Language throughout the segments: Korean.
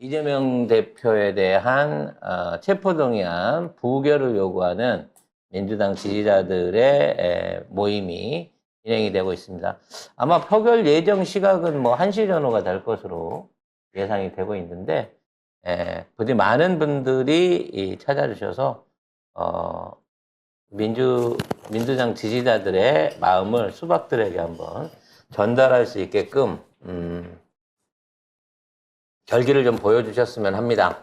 이재명 대표에 대한 체포동의안 부결을 요구하는 민주당 지지자들의 모임이 진행이 되고 있습니다. 아마 표결 예정 시각은 뭐 1시 전후가 될 것으로 예상이 되고 있는데, 부디 많은 분들이 찾아주셔서 민주당 지지자들의 마음을 수박들에게 한번 전달할 수 있게끔 결기를 좀 보여주셨으면 합니다.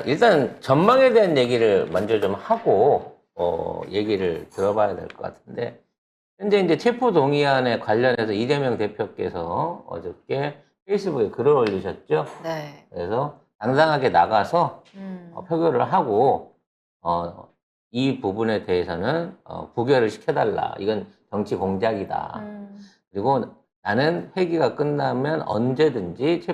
일단 전망에 대한 얘기를 먼저 좀 하고 얘기를 들어봐야 될 것 같은데, 현재 이제 체포동의안에 관련해서 이재명 대표께서 어저께 페이스북에 글을 올리셨죠. 네. 그래서 당당하게 나가서 표결을 하고 이 부분에 대해서는 부결을 시켜달라. 이건 정치 공작이다. 그리고 나는 회기가 끝나면 언제든지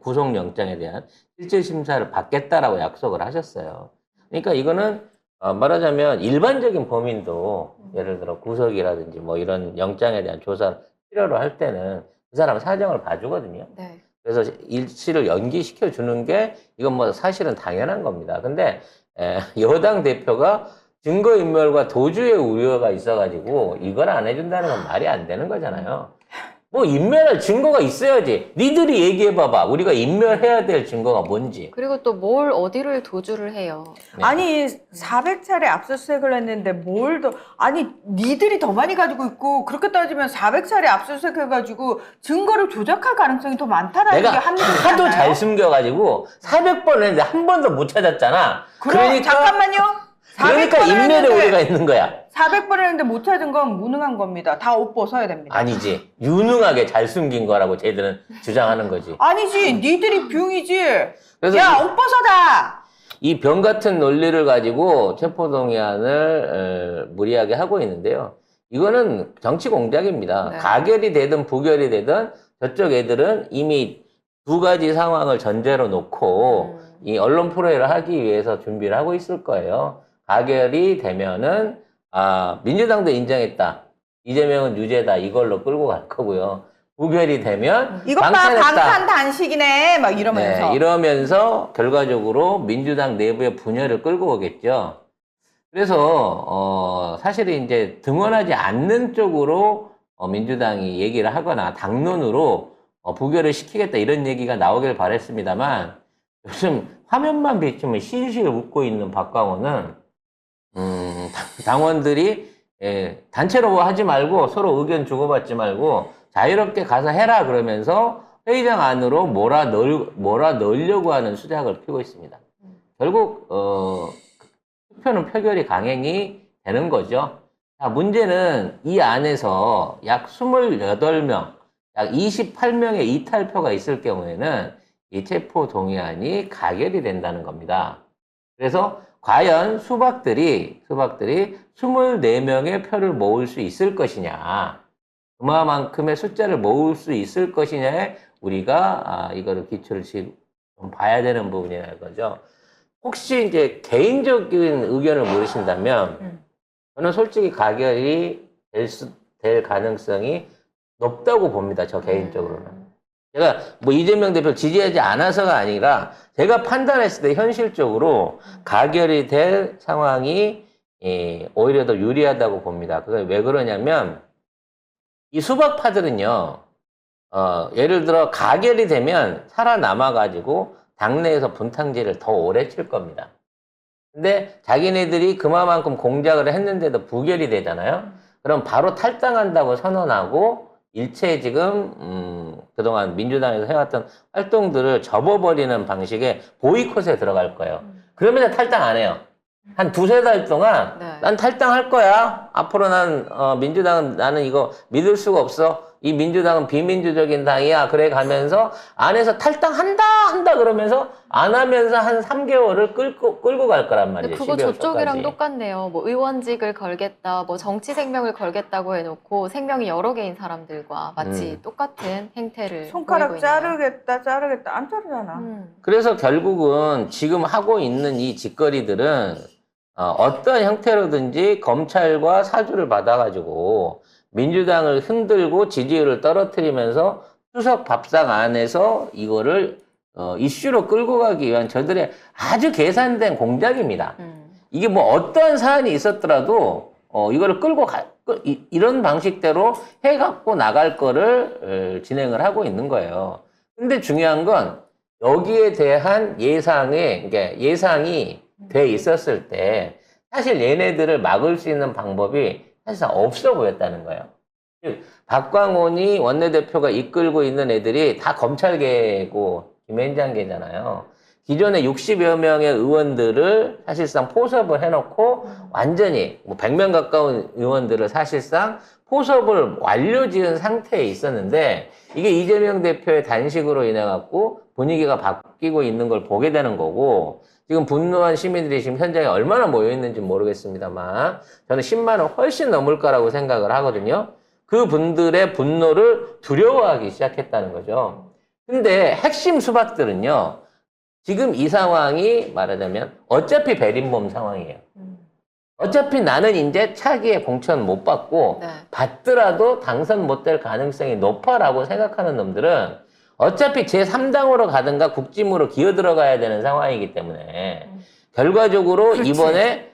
구속영장에 대한 실질심사를 받겠다라고 약속을 하셨어요. 그러니까 이거는 말하자면 일반적인 범인도 예를 들어 구속이라든지 뭐 이런 영장에 대한 조사를 필요로 할 때는 그 사람 사정을 봐주거든요. 네. 그래서 일시를 연기시켜 주는 게 이건 뭐 사실은 당연한 겁니다. 근데 여당 대표가 증거인멸과 도주의 우려가 있어가지고 이걸 안 해준다는 건 말이 안 되는 거잖아요. 뭐 인멸할 증거가 있어야지. 니들이 얘기해봐봐. 우리가 인멸해야 될 증거가 뭔지. 그리고 또 뭘 어디를 도주를 해요. 네. 아니 400차례 압수수색을 했는데 아니 니들이 더 많이 가지고 있고 그렇게 따지면 400차례 압수수색 해가지고 증거를 조작할 가능성이 더 많다라는 게 내가 합리적이지 하도 않나요? 잘 숨겨가지고 400번 했는데 한 번도 못 찾았잖아. 잠깐만요. 그러니까 400번 인멸의 했는데 오해가 있는 거야. 400번 했는데 못 찾은 건 무능한 겁니다. 다 옷 벗어야 됩니다. 아니지. 유능하게 잘 숨긴 거라고 쟤들은 주장하는 거지. 아니지 니들이 병이지. 그래서 야 옷 벗어다. 이 병 같은 논리를 가지고 체포동의안을 무리하게 하고 있는데요. 이거는 정치 공작입니다. 네. 가결이 되든 부결이 되든 저쪽 애들은 이미 두 가지 상황을 전제로 놓고 이 언론 프로를 하기 위해서 준비를 하고 있을 거예요. 가결이 되면은 민주당도 인정했다. 이재명은 유죄다. 이걸로 끌고 갈 거고요. 부결이 되면 이것 봐 방탄 단식이네 막 이러면서. 네, 이러면서 결과적으로 민주당 내부의 분열을 끌고 오겠죠. 그래서 사실은 이제 등원하지 않는 쪽으로 민주당이 얘기를 하거나 당론으로 부결을 시키겠다 이런 얘기가 나오길 바랬습니다만, 요즘 화면만 비추면 실실 웃고 있는 박광호는 당원들이 단체로 하지 말고 서로 의견 주고받지 말고 자유롭게 가서 해라 그러면서 회의장 안으로 몰아넣으려고 하는 수작을 피고 있습니다. 결국 투표는 표결이 강행이 되는 거죠. 자, 문제는 이 안에서 약 28명, 약 28명의 이탈표가 있을 경우에는 이 체포동의안이 가결이 된다는 겁니다. 그래서 과연 수박들이 24명의 표를 모을 수 있을 것이냐, 그만큼의 숫자를 모을 수 있을 것이냐에 우리가 이거를 기초를 좀 봐야 되는 부분이라는 거죠. 혹시 이제 개인적인 의견을 물으신다면 저는 솔직히 가결이 될 가능성이 높다고 봅니다. 저 개인적으로는. 제가 뭐 이재명 대표를 지지하지 않아서가 아니라 제가 판단했을 때 현실적으로 가결이 될 상황이 오히려 더 유리하다고 봅니다. 그게 왜 그러냐면 이 수박파들은요, 예를 들어 가결이 되면 살아남아가지고 당내에서 분탕질을 더 오래 칠 겁니다. 근데 자기네들이 그만큼 공작을 했는데도 부결이 되잖아요. 그럼 바로 탈당한다고 선언하고 일체 지금 그동안 민주당에서 해왔던 활동들을 접어버리는 방식의 보이콧에 들어갈 거예요. 그러면 탈당 안 해요. 한 두세 달 동안 난 탈당할 거야. 앞으로 민주당은 나는 이거 믿을 수가 없어. 이 민주당은 비민주적인 당이야. 그래 가면서 안에서 탈당한다 그러면서 안 하면서 한 3개월을 끌고 갈 거란 말이에요. 그거 12월 저쪽이랑 초까지. 똑같네요. 뭐 의원직을 걸겠다, 뭐 정치 생명을 걸겠다고 해놓고 생명이 여러 개인 사람들과 마치 똑같은 행태를 손가락 보이고 있네요. 자르겠다 안 자르잖아. 그래서 결국은 지금 하고 있는 이 짓거리들은 어떤 형태로든지 검찰과 사주를 받아가지고 민주당을 흔들고 지지율을 떨어뜨리면서 수석 밥상 안에서 이거를 이슈로 끌고 가기 위한 저들의 아주 계산된 공작입니다. 이게 뭐 어떠한 사안이 있었더라도 이거를 이런 방식대로 해갖고 나갈 거를 진행을 하고 있는 거예요. 근데 중요한 건 여기에 대한 예상이 돼 있었을 때 사실 얘네들을 막을 수 있는 방법이 사실상 없어 보였다는 거예요. 즉 박광온이 원내대표가 이끌고 있는 애들이 다 검찰계고 김앤장계잖아요. 기존에 60여 명의 의원들을 사실상 포섭을 해놓고 완전히 100명 가까운 의원들을 사실상 포섭을 완료지은 상태에 있었는데 이게 이재명 대표의 단식으로 인해 갖고 분위기가 바뀌고 있는 걸 보게 되는 거고 지금 분노한 시민들이 지금 현장에 얼마나 모여 있는지 모르겠습니다만 저는 10만 원 훨씬 넘을 거라고 생각을 하거든요. 그 분들의 분노를 두려워하기 시작했다는 거죠. 근데 핵심 수박들은요. 지금 이 상황이 말하자면 어차피 베린몸 상황이에요. 어차피 나는 이제 차기에 공천 못 받고 네. 받더라도 당선 못 될 가능성이 높아라고 생각하는 놈들은 어차피 제3당으로 가든가 국짐으로 기어 들어가야 되는 상황이기 때문에 결과적으로 그렇지. 이번에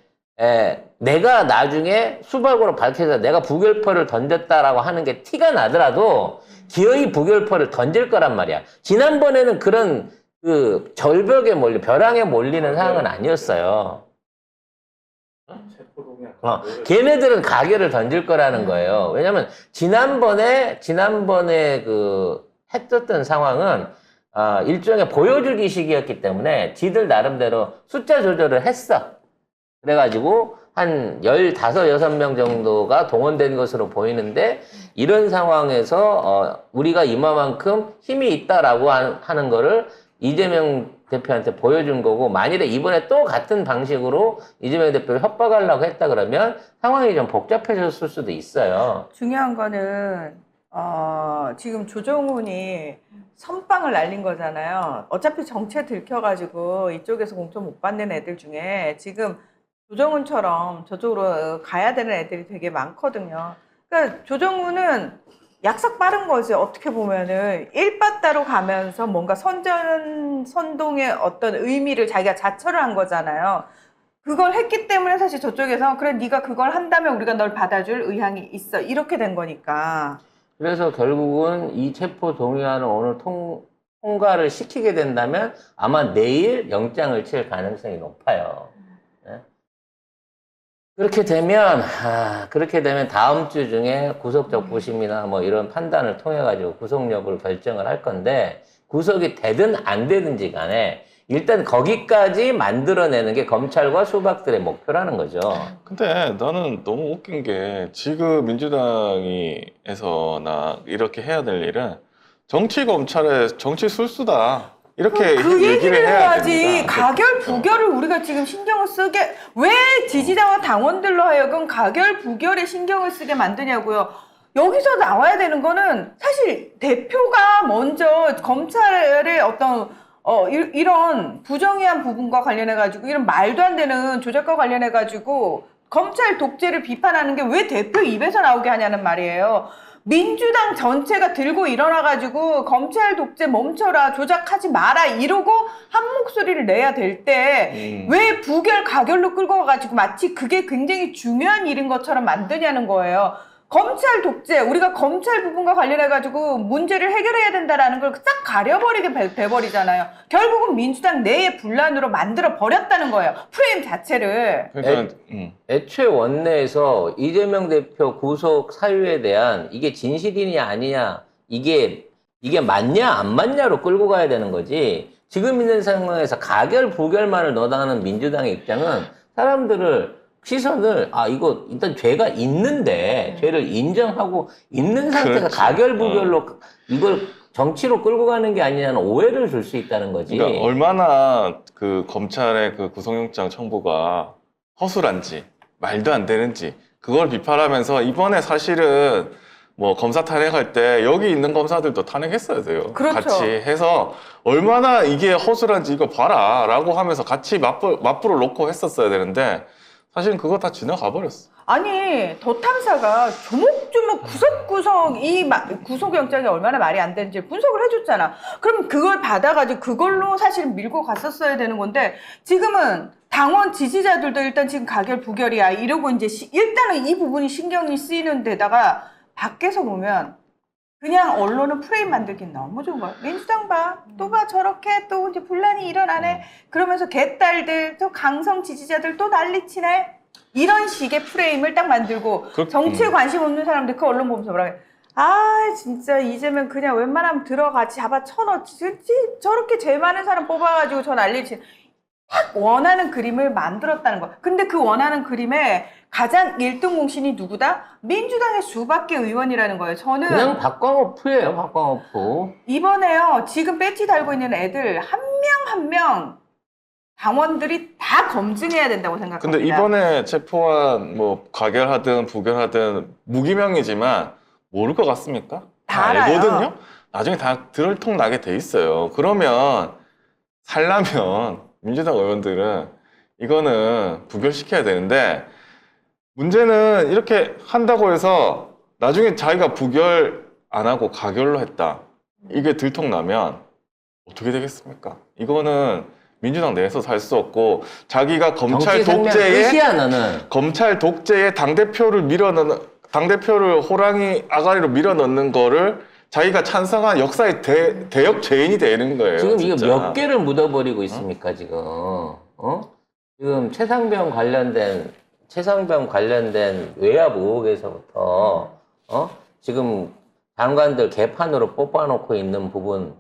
내가 나중에 수박으로 밝혀서 내가 부결표를 던졌다라고 하는 게 티가 나더라도 기어이 부결표를 던질 거란 말이야. 지난번에는 그런 그 절벽에 벼랑에 몰리는 상황은 아니었어요. 걔네들은 가결을 던질 거라는 거예요. 왜냐면 지난번에 그 했었던 상황은 일종의 보여주기 식이었기 때문에 지들 나름대로 숫자 조절을 했어. 그래가지고 한 15, 6명 정도가 동원된 것으로 보이는데 이런 상황에서 우리가 이만큼 힘이 있다라고 하는 거를 이재명 대표한테 보여준 거고 만일에 이번에 또 같은 방식으로 이재명 대표를 협박하려고 했다 그러면 상황이 좀 복잡해졌을 수도 있어요. 중요한 거는 지금 조정훈이 선빵을 날린 거잖아요. 어차피 정체 들켜가지고 이쪽에서 공천 못 받는 애들 중에 지금 조정훈처럼 저쪽으로 가야 되는 애들이 되게 많거든요. 그러니까 조정훈은 약삭 빠른 거지. 어떻게 보면은 일바따로 가면서 뭔가 선동의 어떤 의미를 자기가 자처를 한 거잖아요. 그걸 했기 때문에 사실 저쪽에서 그래 네가 그걸 한다면 우리가 널 받아줄 의향이 있어. 이렇게 된 거니까. 그래서 결국은 이 체포 동의안을 오늘 통과를 시키게 된다면 아마 내일 영장을 칠 가능성이 높아요. 네? 그렇게 되면 다음 주 중에 구속 적부심이나 뭐 이런 판단을 통해 가지고 구속 여부를 결정을 할 건데 구속이 되든 안 되든지 간에 일단 거기까지 만들어내는 게 검찰과 수박들의 목표라는 거죠. 근데 나는 너무 웃긴 게 지금 민주당이 해서나 이렇게 해야 될 일은 정치 검찰의 정치 술수다. 이렇게 그 얘기를 해야 해야지. 됩니다. 가결 부결을 우리가 지금 신경을 쓰게 왜 지지자와 당원들로 하여금 가결 부결에 신경을 쓰게 만드냐고요. 여기서 나와야 되는 거는 사실 대표가 먼저 검찰의 어떤 이런 부정의한 부분과 관련해가지고 이런 말도 안 되는 조작과 관련해가지고 검찰 독재를 비판하는 게 왜 대표 입에서 나오게 하냐는 말이에요. 민주당 전체가 들고 일어나가지고 검찰 독재 멈춰라, 조작하지 마라 이러고 한 목소리를 내야 될 때 왜 부결 가결로 끌고 가가지고 마치 그게 굉장히 중요한 일인 것처럼 만드냐는 거예요. 검찰 독재, 우리가 검찰 부분과 관련해가지고 문제를 해결해야 된다라는 걸 싹 가려버리게 돼버리잖아요. 결국은 민주당 내의 분란으로 만들어 버렸다는 거예요. 프레임 자체를. 그러니까 애초에 원내에서 이재명 대표 구속 사유에 대한 이게 진실이냐 아니냐 이게 맞냐 안 맞냐로 끌고 가야 되는 거지. 지금 있는 상황에서 가결 부결만을 넣어다는 민주당의 입장은 사람들을 시선을 이거 일단 죄가 있는데 죄를 인정하고 있는 상태가 그렇지. 가결 부결로 이걸 정치로 끌고 가는 게 아니냐는 오해를 줄 수 있다는 거지. 그러니까 얼마나 그 검찰의 그 구속영장 청구가 허술한지 말도 안 되는지 그걸 비판하면서 이번에 사실은 뭐 검사 탄핵할 때 여기 있는 검사들도 탄핵했어야 돼요. 그렇죠. 같이 해서 얼마나 이게 허술한지 이거 봐라 라고 하면서 같이 맞불을 놓고 했었어야 되는데 사실은 그거 다 지나가 버렸어. 아니 더 탐사가 조목조목 뭐 구석구석 구속영장이 얼마나 말이 안 되는지 분석을 해줬잖아. 그럼 그걸 받아가지고 그걸로 사실 밀고 갔었어야 되는 건데 지금은 당원 지지자들도 일단 지금 가결 부결이야 이러고 이제 일단은 이 부분이 신경이 쓰이는 데다가 밖에서 보면 그냥 언론은 프레임 만들긴 너무 좋은 거야. 민주당 봐. 또 봐. 저렇게 또 이제 분란이 일어나네. 그러면서 개딸들, 또 강성 지지자들 또 난리치네. 이런 식의 프레임을 딱 만들고 정치에 관심 없는 사람들 그 언론 보면서 뭐라 해. 아 진짜 이제는 그냥 웬만하면 들어가 잡아 쳐넣지. 저렇게 죄 많은 사람 뽑아가지고 저 난리치네. 딱 원하는 그림을 만들었다는 거야. 근데 그 원하는 그림에 가장 1등 공신이 누구다? 민주당의 수밖에 의원이라는 거예요. 저는 그냥 박광호프예요, 박광호프. 이번에요. 지금 배지 달고 있는 애들 한 명 한 명 당원들이 다 검증해야 된다고 생각합니다. 근데 이번에 체포한 뭐 가결하든 부결하든 무기명이지만 모를 것 같습니까? 다 알아요. 알거든요. 나중에 다 들통 나게 돼 있어요. 그러면 살려면 민주당 의원들은 이거는 부결시켜야 되는데 문제는 이렇게 한다고 해서 나중에 자기가 부결 안 하고 가결로 했다. 이게 들통 나면 어떻게 되겠습니까? 이거는 민주당 내에서 살 수 없고 자기가 검찰 정치 생명 독재에 끝이야, 너는. 검찰 독재에 당대표를 호랑이 아가리로 밀어넣는 거를 자기가 찬성한 역사의 대역 죄인이 되는 거예요. 지금 이거 진짜. 몇 개를 묻어버리고 있습니까, 지금? 지금 최상병 관련된 외압 의혹에서부터, 지금 장관들 개판으로 뽑아놓고 있는 부분,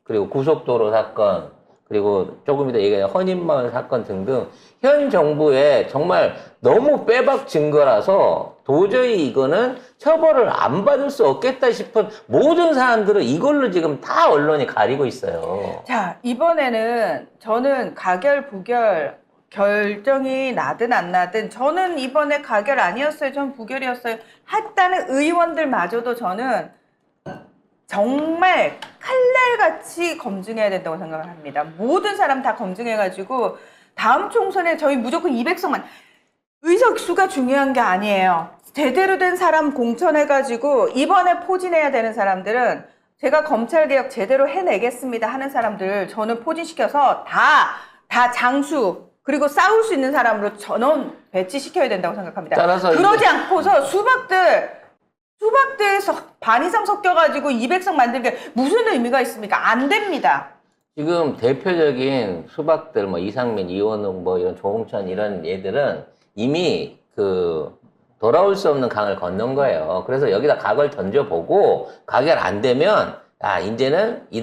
그리고 고속도로 사건, 그리고 조금 이따 얘기한 헌인마을 사건 등등 현 정부에 정말 너무 빼박 증거라서 도저히 이거는 처벌을 안 받을 수 없겠다 싶은 모든 사람들은 이걸로 지금 다 언론이 가리고 있어요. 자, 이번에는 저는 가결, 부결 결정이 나든 안 나든 저는 이번에 가결 아니었어요. 전 부결이었어요. 했다는 의원들마저도 저는 정말 칼날같이 검증해야 된다고 생각을 합니다. 모든 사람 다 검증해가지고 다음 총선에 저희 무조건 200석만 의석수가 중요한 게 아니에요. 제대로 된 사람 공천해가지고 이번에 포진해야 되는 사람들은 제가 검찰개혁 제대로 해내겠습니다 하는 사람들 저는 포진시켜서 다 장수 그리고 싸울 수 있는 사람으로 전원 배치시켜야 된다고 생각합니다. 따라서 그러지 않고서 수박대에서 반 이상 섞여가지고 200석 만들게 무슨 의미가 있습니까? 안 됩니다. 지금 대표적인 수박들, 뭐 이상민, 이원웅, 뭐 이런 조홍천 이런 얘들은 이미 돌아올 수 없는 강을 건넌 거예요. 그래서 여기다 각을 던져보고 가결 안 되면 이제는 이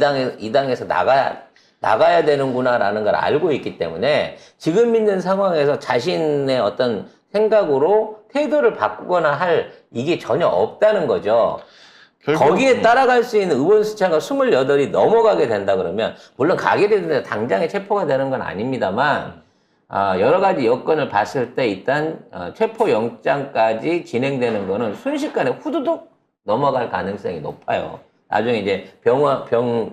당에서 나가야 되는구나라는 걸 알고 있기 때문에 지금 있는 상황에서 자신의 어떤 생각으로 태도를 바꾸거나 할 이게 전혀 없다는 거죠. 거기에 따라갈 수 있는 의원 숫자가 28이 넘어가게 된다 그러면 물론 가결이 되는데 당장에 체포가 되는 건 아닙니다만 여러 가지 여건을 봤을 때 일단 체포영장까지 진행되는 거는 순식간에 후두둑 넘어갈 가능성이 높아요. 나중에 이제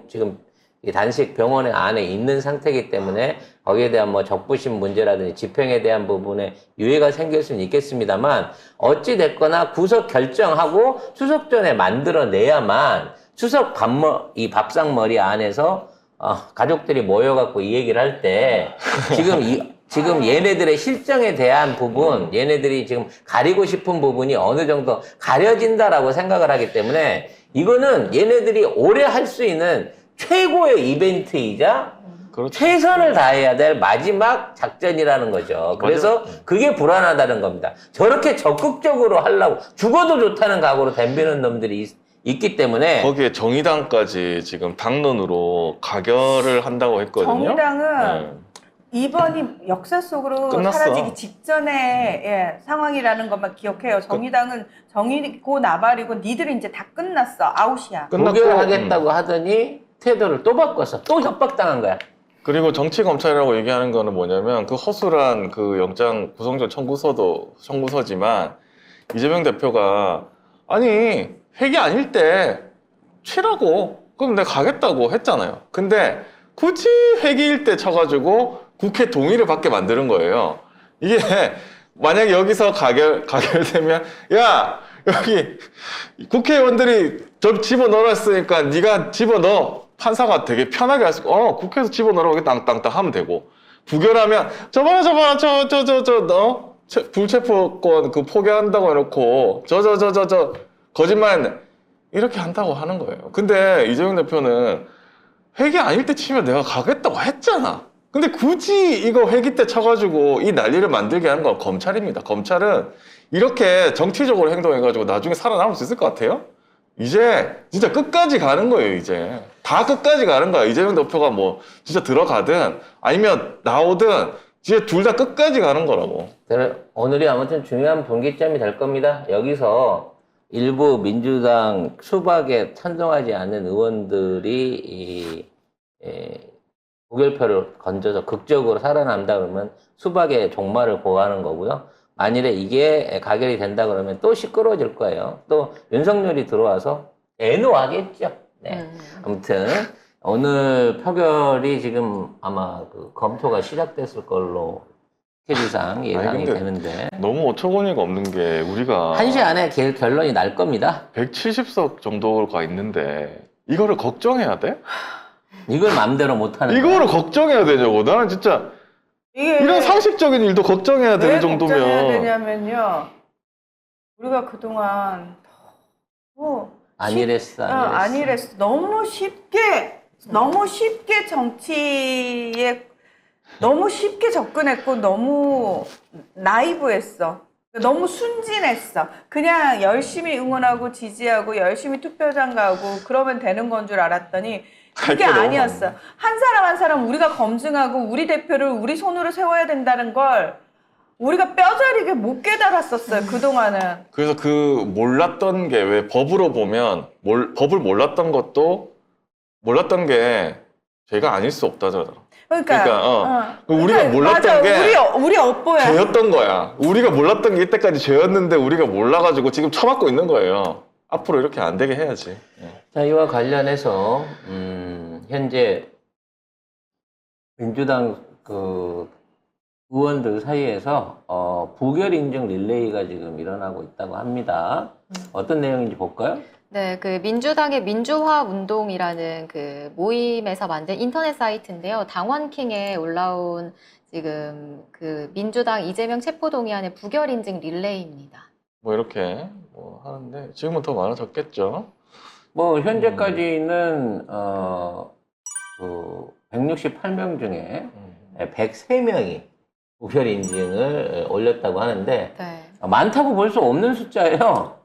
지금 이 단식 병원에 안에 있는 상태이기 때문에 거기에 대한 뭐 적부심 문제라든지 집행에 대한 부분에 유예가 생길 수는 있겠습니다만 어찌 됐거나 구속 결정하고 추석 전에 만들어내야만 추석 이 밥상머리 안에서 가족들이 모여갖고 이 얘기를 할 때 지금 얘네들의 실정에 대한 부분, 얘네들이 지금 가리고 싶은 부분이 어느 정도 가려진다라고 생각을 하기 때문에 이거는 얘네들이 오래 할 수 있는 최고의 이벤트이자 그렇죠. 최선을 다해야 될 마지막 작전이라는 거죠. 그래서 그게 불안하다는 겁니다. 저렇게 적극적으로 하려고 죽어도 좋다는 각오로 덤비는 놈들이 있기 때문에 거기에 정의당까지 지금 당론으로 가결을 한다고 했거든요. 정의당은 이번이 역사 속으로 끝났어. 사라지기 직전의 상황이라는 것만 기억해요. 정의당은 정의고 나발이고 니들은 이제 다 끝났어. 아웃이야. 부결하겠다고 하더니 태도를 또 바꿨어. 또 협박당한 거야. 그리고 정치검찰이라고 얘기하는 거는 뭐냐면 그 허술한 그 영장 구성전 청구서지만 이재명 대표가 아니 회기 아닐 때 치라고 그럼 내가 가겠다고 했잖아요. 근데 굳이 회기일 때 쳐가지고 국회 동의를 받게 만드는 거예요. 이게 만약에 여기서 가결되면 야 여기 국회의원들이 저 집어넣었으니까 네가 집어넣어. 판사가 되게 편하게 할 수, 국회에서 집어넣으라고 땅땅땅 하면 되고. 부결하면, 저봐라, 너? 불체포권 그 포기한다고 해놓고, 거짓말, 이렇게 한다고 하는 거예요. 근데 이재명 대표는 회기 아닐 때 치면 내가 가겠다고 했잖아. 근데 굳이 이거 회기 때 쳐가지고 이 난리를 만들게 하는 건 검찰입니다. 검찰은 이렇게 정치적으로 행동해가지고 나중에 살아남을 수 있을 것 같아요? 이제 진짜 끝까지 가는 거예요, 이제. 다 끝까지 가는 거야. 이재명 대표가 뭐 진짜 들어가든 아니면 나오든 진짜 둘 다 끝까지 가는 거라고. 오늘이 아무튼 중요한 분기점이 될 겁니다. 여기서 일부 민주당 수박에 찬성하지 않는 의원들이 무결표를 건져서 극적으로 살아남다 그러면 수박의 종말을 고하는 거고요. 만일에 이게 가결이 된다 그러면 또 시끄러워질 거예요. 또 윤석열이 들어와서 애노하겠죠. 네. 아무튼 오늘 표결이 지금 아마 그 검토가 시작됐을 걸로 스케줄상 예상이 근데 되는데 너무 어처구니가 없는 게 우리가 1시 안에 결론이 날 겁니다. 170석 정도가 있는데 이거를 걱정해야 돼? 이걸 마음대로 못하는 이거를 걱정해야 되냐고. 나는 진짜 이게 이런 상식적인 일도 걱정해야 되는 왜 걱정해야 정도면 되냐면요. 우리가 그동안 아니랬어. 아니랬어. 너무 쉽게 정치에 너무 쉽게 접근했고 너무 나이브했어. 너무 순진했어. 그냥 열심히 응원하고 지지하고 열심히 투표장 가고 그러면 되는 건 줄 알았더니 그게 할 게 너무 아니었어. 한 사람 한 사람 우리가 검증하고 우리 대표를 우리 손으로 세워야 된다는 걸 우리가 뼈저리게 못 깨달았었어요. 그동안은. 그래서 그 몰랐던 게 왜 법으로 보면 법을 몰랐던 게 죄가 아닐 수 없다잖아. 그러니까 우리가 몰랐던 맞아. 게 우리 업보야. 죄였던 거야. 우리가 몰랐던 게 이때까지 죄였는데 우리가 몰라가지고 지금 처맞고 있는 거예요. 앞으로 이렇게 안 되게 해야지. 자, 이와 관련해서 현재 민주당 그 의원들 사이에서 부결 인증 릴레이가 지금 일어나고 있다고 합니다. 어떤 내용인지 볼까요? 네, 그 민주당의 민주화 운동이라는 그 모임에서 만든 인터넷 사이트인데요. 당원킹에 올라온 지금 그 민주당 이재명 체포동의안의 부결 인증 릴레이입니다. 뭐 이렇게 뭐 하는데 지금은 더 많아졌겠죠. 뭐 현재까지는 그 168명 중에 103명이 부결 인증을 올렸다고 하는데 네. 많다고 볼 수 없는 숫자예요.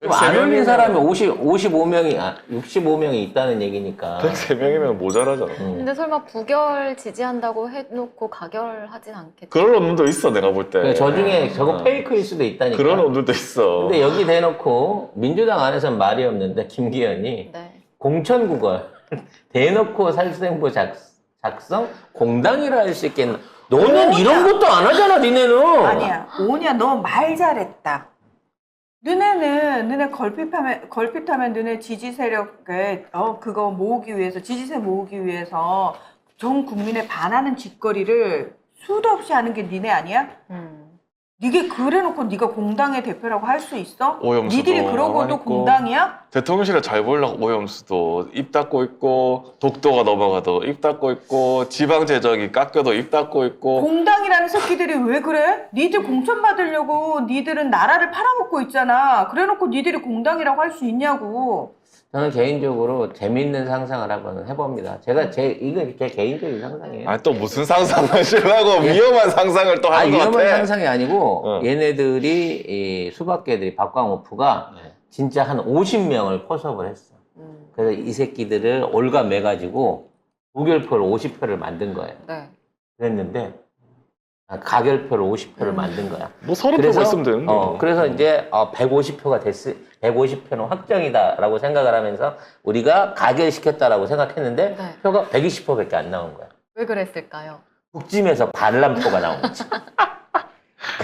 안 올린 사람이 65명이 있다는 얘기니까. 103명이면 모자라잖아. 근데 설마 부결 지지한다고 해놓고 가결하진 않겠죠? 그런 놈들도 있어, 내가 볼 때. 저 중에 저거 페이크일 수도 있다니까. 그런 놈들도 있어. 근데 여기 대놓고 민주당 안에서는 말이 없는데 김기현이 네. 공천구걸 대놓고 살생부 작성 공당이라 할 수 있겠나. 너는 이런 것도 안 하잖아, 니네는. 아니야. 오냐, 너 말 잘했다. 너네 걸핏하면 너네 지지 세력에 그거 모으기 위해서 지지세 모으기 위해서 전 국민에 반하는 짓거리를 수도 없이 하는 게 니네 아니야? 니게 그래놓고 니가 공당의 대표라고 할 수 있어? 오염수도 니들이 그러고도 있고. 공당이야? 대통령실에 잘 보이려고 오염수도 입 닫고 있고, 독도가 넘어가도 입 닫고 있고, 지방재정이 깎여도 입 닫고 있고. 공당이라는 새끼들이 왜 그래? 니들 공천 받으려고 니들은 나라를 팔아먹고 있잖아. 그래놓고 니들이 공당이라고 할 수 있냐고. 저는 개인적으로 재밌는 상상을 한번 해봅니다. 이건 제 개인적인 상상이에요. 아, 또 무슨 상상을 하시려고 위험한 상상을 또 하는 것 같아. 위험한 상상이 아니고 어. 얘네들이 이 수박계들이 박광호프가 진짜 한 50명을 포섭을 했어. 그래서 이 새끼들을 올가매가지고 무결표를 50표를 만든 거예요. 네. 그랬는데 가결표를 50표를 만든 거야. 뭐 30표가 있으면 되는데. 그래서 이제 150표는 확정이다라고 생각을 하면서 우리가 가결시켰다라고 생각했는데 네. 표가 120표밖에 안 나온 거야. 왜 그랬을까요? 북짐에서 반란표가 나온 거지.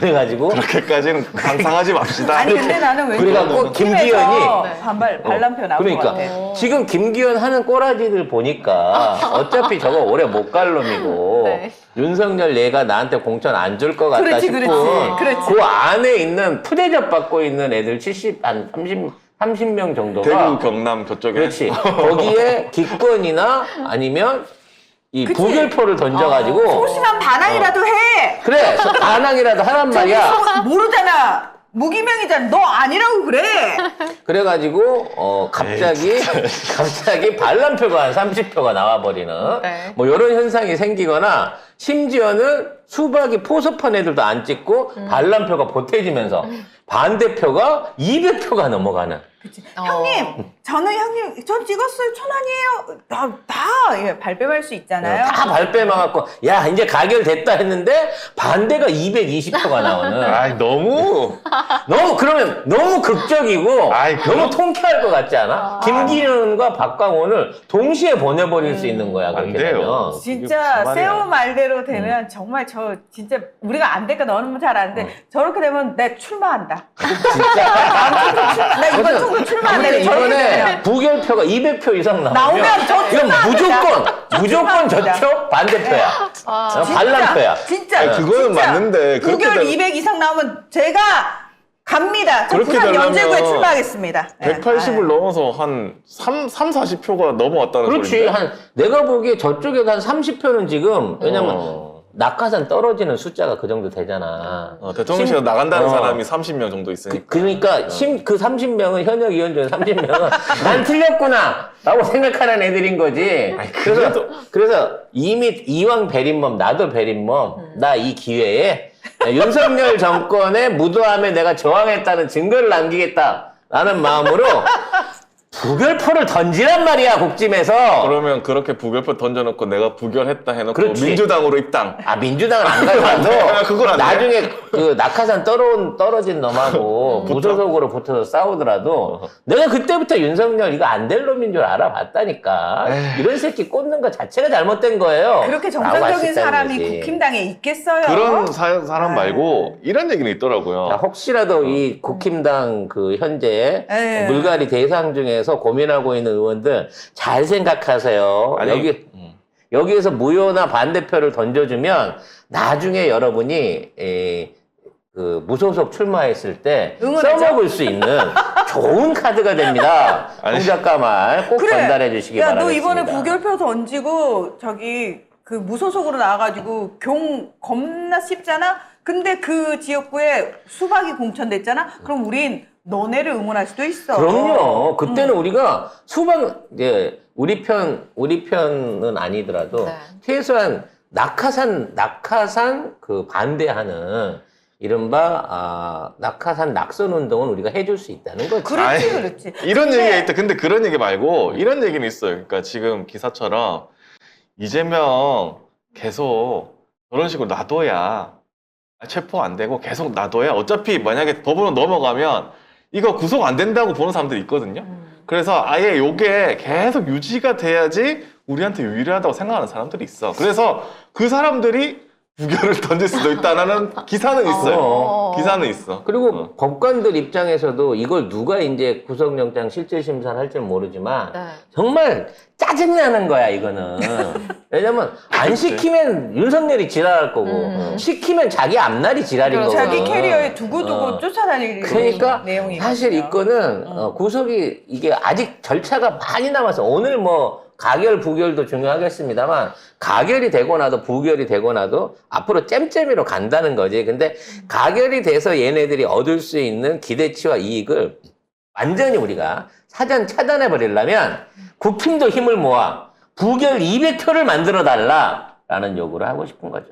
그래가지고 그렇게까지는 상상하지 맙시다. 아니 근데 나는 왠지 그러니까 꼭 김기현이 네. 반란표 나올 그러니까 것 같아. 지금 김기현 하는 꼬라지를 보니까 어차피 저거 오래 못 갈 놈이고 네. 윤석열 얘가 나한테 공천 안 줄 것 같다 그렇지, 싶은 그렇지. 그 안에 있는 푸대접 받고 있는 애들 30명 정도가 대구 경남 그쪽에 그렇지 거기에 기권이나 아니면 이 그치. 부결표를 던져가지고 소심한 반항이라도 해. 그래 반항이라도 하란 저기 말이야. 모르잖아. 무기명이잖아. 너 아니라고 그래. 그래가지고 갑자기 반란표가 한 30표가 나와버리는 네. 뭐 이런 현상이 생기거나 심지어는 수박이 포섭한 애들도 안 찍고 반란표가 보태지면서 반대표가 200표가 넘어가는. 그치. 형님, 저는 형님, 전 찍었어요. 천안이에요. 다 발뺌할 수 있잖아요. 다 발뺌해갖고 야 이제 가결됐다 했는데 반대가 220표가 나오는. 아이 너무 그러면 너무 극적이고 아이, 너무 통쾌할 것 같지 않아? 김기현과 박광원을 동시에 보내버릴 수 있는 거야. 안 그렇게 돼요. 되면. 진짜 이게 세호 말이야. 말대로 되면 정말 저 진짜 우리가 안 될까 너는 잘 아는데 저렇게 되면 내 출마한다. 진짜. 나 이번 총으로 출마한다. 아무튼 저렇게 이번에 되면. 부결표가 200표 이상 나오면 나오면 저 이건 출마합니다. 무조건 출마합니다. 저쪽 반대표야. 아, 반란표야. 진짜. 아니, 그거는 진짜. 맞는데 그렇게 부결 되면- 200 이상 나오면 제가 갑니다. 저 그렇게 부산 되려면 연제구에 출마하겠습니다. 180을 넘어서 한 40표가 넘어왔다는 그렇지. 소리인데. 내가 보기에 저쪽에도 한 30표는 지금 왜냐면 낙하산 떨어지는 숫자가 그 정도 되잖아. 대통령실에 나간다는 어. 사람이 30명 정도 있으니까. 그러니까 그 30명은 현역 의원 중에 30명은 난 틀렸구나 라고 생각하는 애들인 거지. 그래서 이미 이왕 배린범 나도 배린범 나 이 기회에 윤석열 정권의 무도함에 내가 저항했다는 증거를 남기겠다라는 마음으로 부결표를 던지란 말이야 국짐에서. 그러면 그렇게 부결표 던져놓고 내가 부결했다 해놓고 그렇지. 민주당으로 입당. 민주당은 안 가더라도 그건 안 돼. 나중에 그 낙하산 떨어진 놈하고 무소속으로 붙어서 싸우더라도 내가 그때부터 윤석열 이거 안 될 놈인 줄 알아봤다니까. 이런 새끼 꽂는 거 자체가 잘못된 거예요. 그렇게 라고 할 수 정상적인 있다는 사람이 거지. 국힘당에 있겠어요? 그런 사람 말고 이런 얘기는 있더라고요. 자, 혹시라도 이 국힘당 그 현재 네. 물갈이 대상 중에서 고민하고 있는 의원들 잘 생각하세요. 아니, 여기에서 무효나 반대표를 던져주면 나중에 여러분이 그 무소속 출마했을 때 응원하죠? 써먹을 수 있는 좋은 카드가 됩니다. 아니. 홍 작가 말 꼭 전달해 주시기 야, 바라겠습니다. 너 이번에 부결표 던지고 저기 그 무소속으로 나와가지고 겁나 씹잖아. 근데 그 지역구에 수박이 공천됐잖아. 그럼 우린 너네를 응원할 수도 있어. 그럼요. 그때는 우리가 우리 편은 아니더라도 네. 최소한 낙하산 그 반대하는 이른바 낙하산 낙선 운동은 우리가 해줄 수 있다는 거지. 그렇지, 아니, 그렇지. 이런 근데- 얘기가 있다. 근데 그런 얘기 말고 이런 얘기는 있어요. 그러니까 지금 기사처럼 이재명 계속 저런 식으로 놔둬야 체포 안 되고 계속 놔둬야 어차피 만약에 법으로 넘어가면 이거 구속 안 된다고 보는 사람들이 있거든요. 그래서 아예 요게 계속 유지가 돼야지 우리한테 유리하다고 생각하는 사람들이 있어. 그래서 그 사람들이 부결을 던질 수도 있다는 기사는 있어요. 기사는 있어. 그리고 법관들 입장에서도 이걸 누가 이제 구속영장 실질심사를 할지 모르지만 네. 정말 짜증나는 거야 이거는. 왜냐면 안 시키면 윤석열이 지랄할 거고 시키면 자기 앞날이 지랄인 그렇죠. 거거든. 자기 캐리어에 두고두고 쫓아다니는 그러니까 내용이 사실 이거는 구속이 이게 아직 절차가 많이 남아서 오늘 뭐 가결 부결도 중요하겠습니다만 가결이 되고 나도 부결이 되고 나도 앞으로 잼잼이로 간다는 거지. 근데 가결이 돼서 얘네들이 얻을 수 있는 기대치와 이익을 완전히 우리가 사전 차단해 버리려면 국힘도 힘을 모아 부결 200표를 만들어 달라라는 요구를 하고 싶은 거죠.